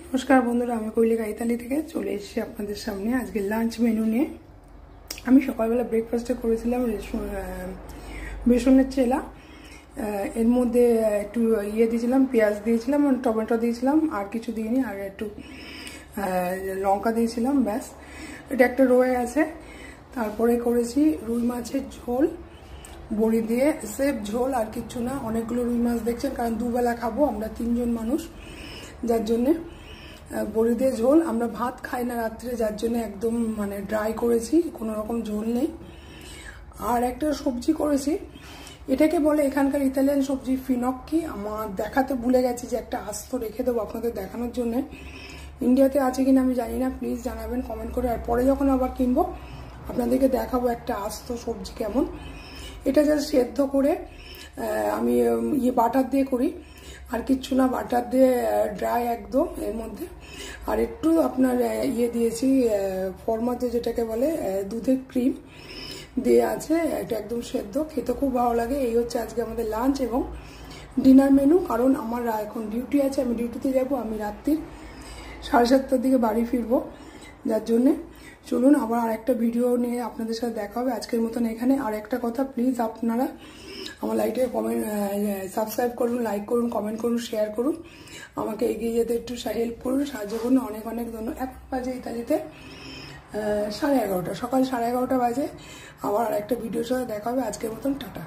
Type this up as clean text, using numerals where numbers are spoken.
নমস্কার বন্ধুরা, আমি কৈলিকা ইতালি থেকে চলে এসেছি আপনাদের সামনে আজকে লাঞ্চ মেনু নিয়ে। আমি সকালবেলা ব্রেকফাস্টে করেছিলাম বেসনের চেলা। এর মধ্যে একটু দিয়েছিলাম, পেঁয়াজ দিয়েছিলাম, টমেটো দিয়েছিলাম, আর কিছু দিইনি, আর একটু লঙ্কা দিয়েছিলাম, ব্যাস। এটা একটা রয়ে আছে। তারপরে করেছি রুই মাছের ঝোল বড়ি দিয়ে, সেফ ঝোল, আর কিচ্ছু না। অনেকগুলো রুই মাছ দেখছেন, কারণ দুবেলা খাবো আমরা, 3 জন মানুষ, যার জন্যে বড়ি দিয়ে ঝোল। আমরা ভাত খাই না রাত্রে, যার জন্য একদম ড্রাই করেছি, কোনো রকম ঝোল নেই। আর একটা সবজি করেছি, এটাকে বলে এখানকার ইতালিয়ান সবজি ফিনক্কি। আমার দেখাতে ভুলে গেছি, যে একটা আস্ত রেখে দেবো আপনাদের দেখানোর জন্য। ইন্ডিয়াতে আছে কিনা আমি জানি না, প্লিজ জানাবেন কমেন্ট করে। আর পরে যখন আবার কিনবো আপনাদেরকে দেখাবো একটা আস্ত সবজি কেমন। এটা জাস্ট সেদ্ধ করে আমি বাটার দিয়ে করি, আর কিচ্ছু না, বাটার দিয়ে ড্রাই একদম। এর মধ্যে আর একটু আপনার দিয়েছি ফরমাতে, যেটাকে বলে দুধের ক্রিম দিয়ে আছে। এটা একদম সেদ্ধ, খেতে খুব ভালো লাগে। এই হচ্ছে আজকে আমাদের লাঞ্চ এবং ডিনার মেনু। কারণ আমার এখন ডিউটি আছে, আমি ডিউটিতে যাব। আমি রাত্রির 7:30টার দিকে বাড়ি ফিরবো, যার জন্যে চলুন আবার আরেকটা ভিডিও নিয়ে আপনাদের সাথে দেখা হবে। আজকের মতন এখানে। আর একটা কথা, প্লিজ আপনারা আমার লাইভে কমেন্ট সাবস্ক্রাইব করুন, লাইক করুন, কমেন্ট করুন, শেয়ার করুন, আমাকে এগিয়ে যেতে একটু হেল্প করুন, সাহায্য করুন। অনেক অনেক ধন্যবাদ। এখন বাজে ইতালিতে 11:30, সকাল 11:30 বাজে। আবার আরেকটা ভিডিওর সাথে দেখা হবে। আজকের মতন টাটা।